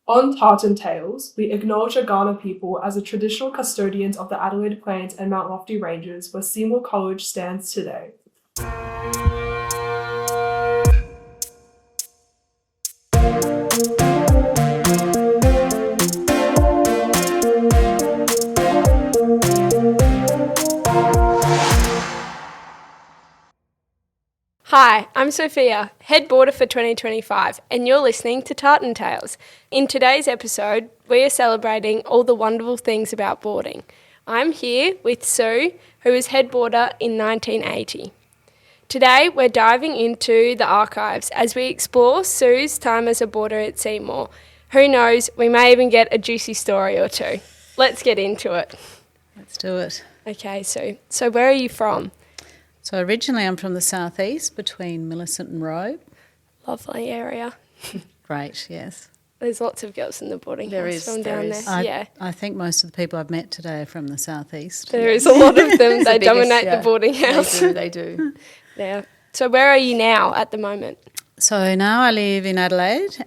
On Tartan Tales, we acknowledge the Kaurna people as the traditional custodians of the Adelaide Plains and Mount Lofty Ranges where Seymour College stands today. Hi, I'm Sophia, head boarder for 2025, and you're listening to Tartan Tales. In today's episode, we are celebrating all the wonderful things about boarding. I'm here with Sue, who was head boarder in 1980. Today, we're diving into the archives as we explore Sue's time as a boarder at Seymour. Who knows, we may even get a juicy story or two. Let's get into it. Let's do it. Okay, Sue. So where are you from? So originally I'm from the southeast between Millicent and Robe. Lovely area. Great, yes. There's lots of girls in the boarding There house is, from there down is. there. I think most of the people I've met today are from the southeast. There is a lot of them. They biggest, dominate yeah. the boarding house. They do. Yeah. So where are you now at the moment? So now I live in Adelaide,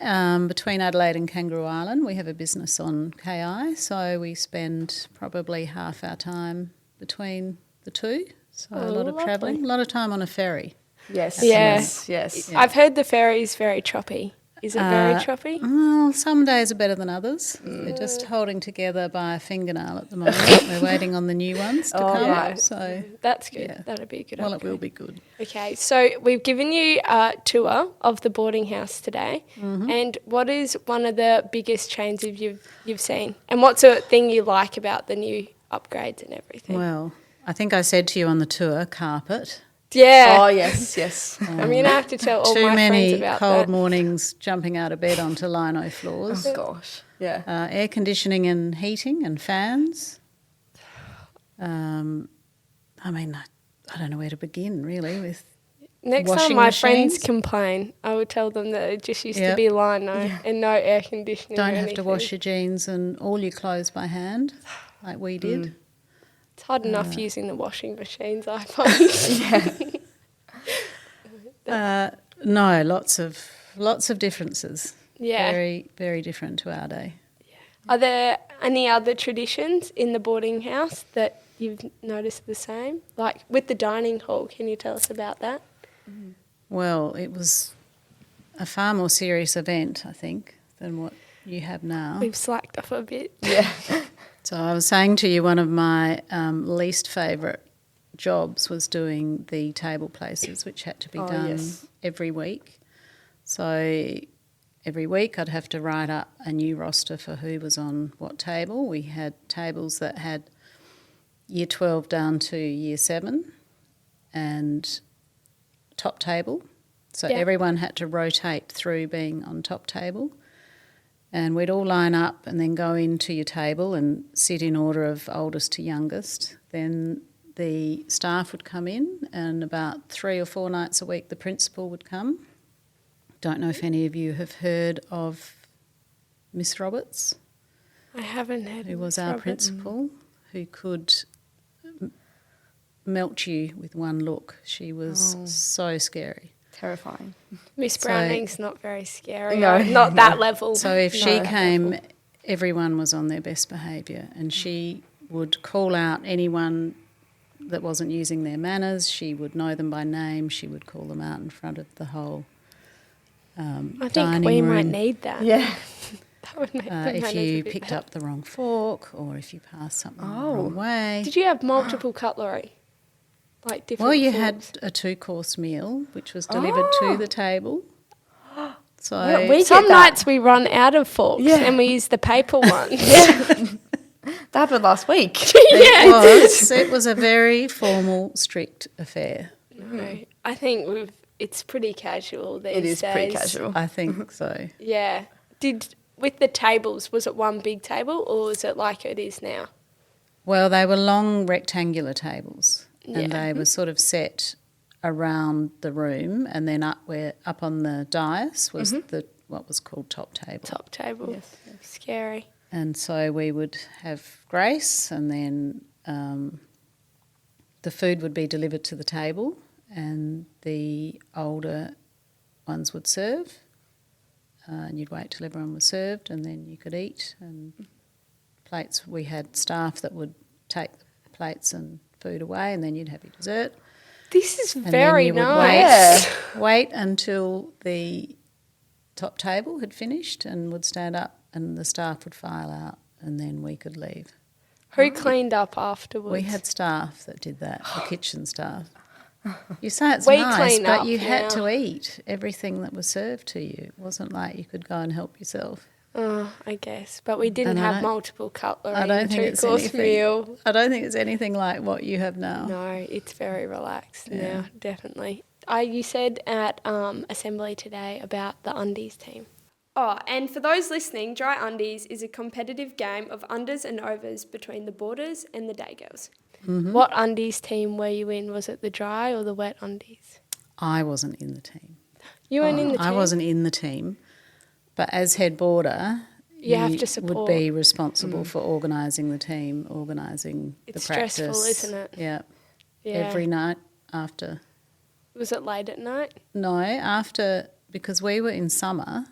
between Adelaide and Kangaroo Island. We have a business on KI, so we spend probably half our time between the two. So a lot of lovely. travelling, a lot of time on a ferry. Yes. Yeah. Yes. I've heard the ferry's very choppy. Is it very choppy? Well, some days are better than others. They're just holding together by a fingernail at the moment. We're waiting on the new ones to come. right. So, That's good. yeah. That'd be a good well, upgrade. it will be good. Okay, so we've given you a tour of the boarding house today. Mm-hmm. And what is one of the biggest changes you've seen? And what's a thing you like about the new upgrades and everything? Well, I think I said to you on the tour, carpet. Yeah. Oh, yes. I'm going to have to tell all Too my friends many about cold that. mornings jumping out of bed onto lino floors. Oh, gosh. Yeah. Air conditioning and heating and fans. I don't know where to begin really with. Next time washing my friends machines. complain, I would tell them that it just used to Yep. be lino and no air conditioning. Don't or have to anything. wash your jeans and all your clothes by hand like we did. It's hard enough using the washing machines, I find. No, lots of differences. Yeah. Very, very different to our day. Are there any other traditions in the boarding house that you've noticed the same? Like with the dining hall, can you tell us about that? Well, it was a far more serious event, I think, than what you have now. We've slacked off a bit. Yeah. So I was saying to you, one of my least favourite jobs was doing the table places, which had to be done yes. every week. So every week I'd have to write up a new roster for who was on what table. We had tables that had year 12 down to year 7 and top table. So Yeah. everyone had to rotate through being on top table. And we'd all line up and then go into your table and sit in order of oldest to youngest. Then the staff would come in, and about 3 or 4 nights a week the principal would come. Don't know if any of you have heard of Miss Roberts, I haven't heard who of was Miss our Roberts. principal, who could melt you with one look. She was so scary. Terrifying. Miss Browning's not very scary. No. Not that level. So if she No. came, everyone was on their best behaviour, and she would call out anyone that wasn't using their manners. She would know them by name. She would call them out in front of the whole I think dining we room. might need that. Yeah. That would make the If manners a you bit picked better. up the wrong fork, or if you passed something the wrong way. Did you have multiple cutlery? Like different Well, you forks? had a 2-course meal, which was delivered to the table. So Yeah, we Some get that. nights we run out of forks Yeah. and we use the paper ones. That happened last week. it was a very formal, strict affair. No, I think it's pretty casual these It is days. pretty casual. I think so. Yeah. With the tables, was it one big table or was it like it is now? Well, they were long rectangular tables, Yeah. and they were sort of set around the room, and then up on the dais was the what was called top table. Top table. Yes. Scary. And so we would have grace, and then the food would be delivered to the table, and the older ones would serve. and you'd wait till everyone was served, and then you could eat. And plates, we had staff that would take the plates and food away, and then you'd have your dessert. This is And very then you would nice. wait until the top table had finished and would stand up, and the staff would file out, and then we could leave. Who cleaned up afterwards? We had staff that did that, the kitchen staff. You say it's We nice, clean but up you had now. to eat everything that was served to you. It wasn't like you could go and help yourself. Oh, I guess. But we didn't And I have don't- multiple cutlery I don't and think it's two-course anything. meal. I don't think it's anything like what you have now. No, it's very relaxed Yeah. now, definitely. You said at assembly today about the undies team. Oh, and for those listening, Dry Undies is a competitive game of unders and overs between the boarders and the day girls. Mm-hmm. What undies team were you in? Was it the dry or the wet undies? I wasn't in the team. You weren't in the team? I wasn't in the team, but as head boarder, You have to support. would be responsible for organising the team, organising It's the practice. stressful, isn't it? Yeah. Yeah. Every night after. Was it late at night? No, after, because we were in summer,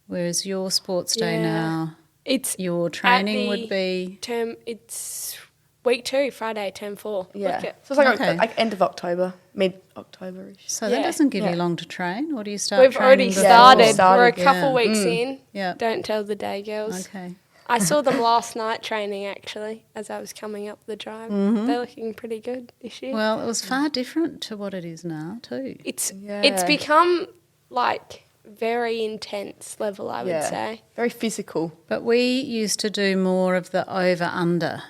whereas your sports day Yeah. now, It's your training the would be. it's week 2, Friday, term 4. Yeah. Look at- So it's like, Okay. like end of October, mid-October-ish. So Yeah. that doesn't give Yeah. you long to train, or do you start We've training already before? started. started, We're a couple yeah. weeks in. Yeah. Don't tell the day girls. Okay. I saw them last night training, actually, as I was coming up the drive. They're looking pretty good this year. Well, it was far different to what it is now too. It's Yeah. become, like, very intense level, I would Yeah. say. Very physical. But we used to do more of the over-under.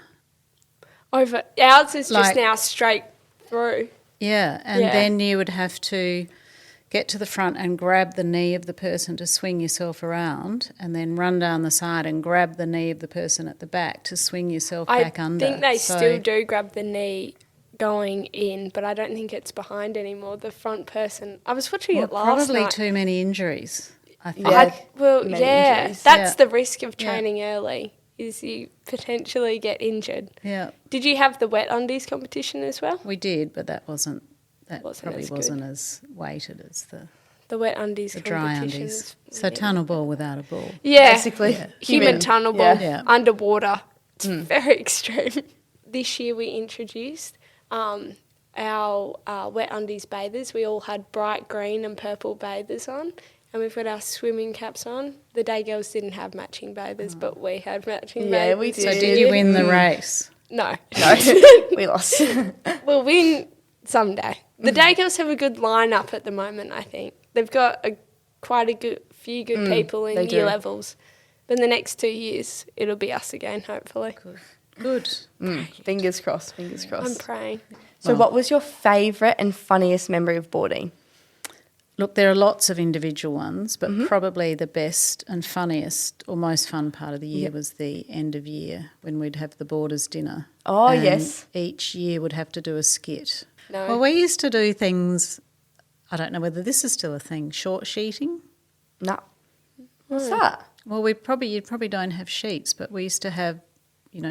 Ours is just Like- now straight through. Yeah, and Yeah. then you would have to get to the front and grab the knee of the person to swing yourself around, and then run down the side and grab the knee of the person at the back to swing yourself I back under. think they So- still do grab the knee going in, but I don't think it's behind anymore. The front person. I was watching Well, it last probably night. too many injuries, I think. Yeah. Well, Many yeah, injuries. that's Yeah. the risk of Yeah. training early. Is you potentially get injured. Yeah, Did you have the wet undies competition as well? we did, but that wasn't Wasn't as good. wasn't as weighted as The wet undies the dry competition. undies. was So really- tunnel ball without a ball. Yeah, Basically. human tunnel ball Yeah. Yeah. underwater. It's very extreme. This year we introduced our wet undies bathers. We all had bright green and purple bathers on, and we've got our swimming caps on. The day girls didn't have matching bathers, but we had matching Yeah, bathers. we this So did. did year. you win the race? No. No, we lost. We'll win someday. The day girls have a good lineup at the moment, I think. They've got quite a few good people in they year do. levels. But in the next 2 years, it'll be us again, hopefully. Good. Fingers crossed, fingers I'm crossed. praying. So what was your favourite and funniest memory of boarding? Look, there are lots of individual ones, but probably the best and funniest or most fun part of the year was the end of year when we'd have the boarders' dinner. Oh, And yes. each year would have to do a skit. No. Well, we used to do things, I don't know whether this is still a thing, short sheeting. No. What's that? Well, you probably don't have sheets, but we used to have,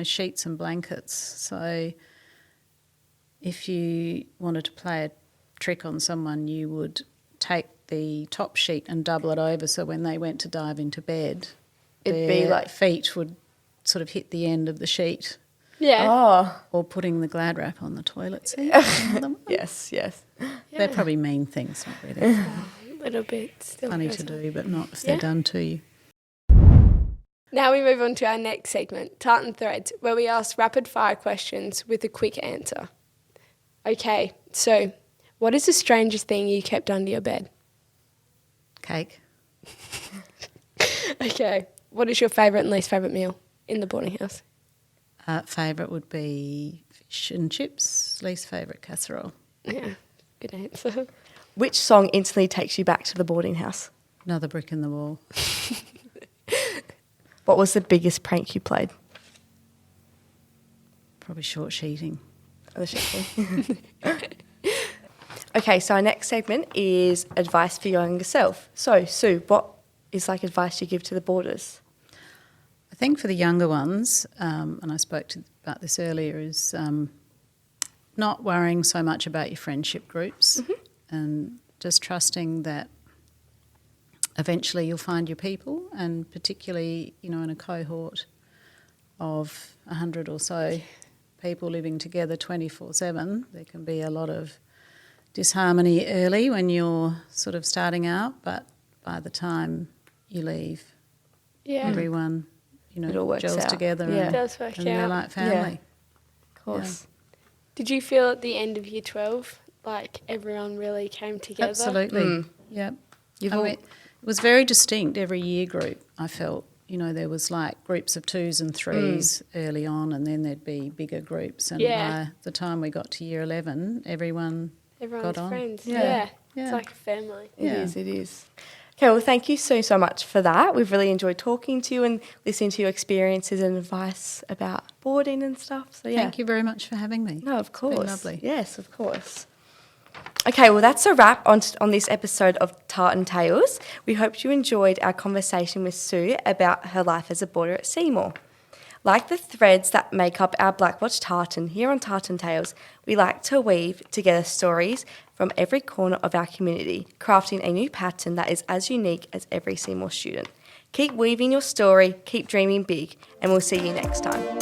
sheets and blankets. So if you wanted to play a trick on someone, you would take the top sheet and double it over, so when they went to dive into bed, It'd be their like- feet would sort of hit the end of the sheet, Yeah. Oh, or putting the Glad wrap on the toilet seat. Another one. yes, yes. They're probably mean things, not really A little bit. Still funny goes to on. do, but not if Yeah. they're done to you. Now we move on to our next segment, Tartan Threads, where we ask rapid fire questions with a quick answer. Okay, so what is the strangest thing you kept under your bed? Cake. Okay, what is your favourite and least favourite meal in the boarding house? Favourite would be fish and chips. Least favourite, casserole. Yeah, good answer. Which song instantly takes you back to the boarding house? Another brick in the wall. What was the biggest prank you played? Probably short sheeting. Oh, the shit. Okay, so our next segment is advice for your younger self. So, Sue, what is advice you give to the boarders? I think for the younger ones, and I spoke about this earlier, is not worrying so much about your friendship groups and just trusting that eventually you'll find your people, and particularly, in a cohort of 100 or so people living together 24/7, there can be a lot of disharmony early when you're sort of starting out, but by the time you leave, everyone, It all works gels out. together Yeah. and, It does work and they're out. like family. Of course. Did you feel at the end of year 12 like everyone really came together? Absolutely. Yep. You've I all- mean, it was very distinct every year group, I felt. There was like groups of 2s and 3s early on, and then there'd be bigger groups. And Yeah. by the time we got to year 11, everyone's Everyone's on. friends. Yeah. It's Yeah. like a family. It is. Okay, well, thank you so much for that. We've really enjoyed talking to you and listening to your experiences and advice about boarding and stuff. So, yeah. Thank you very much for having me. No, of course. It's been lovely. Yes, of course. Okay, well, that's a wrap on this episode of Tartan Tales. We hope you enjoyed our conversation with Sue about her life as a boarder at Seymour. Like the threads that make up our Blackwatch tartan here on Tartan Tales, we like to weave together stories from every corner of our community, crafting a new pattern that is as unique as every Seymour student. Keep weaving your story, keep dreaming big, and we'll see you next time.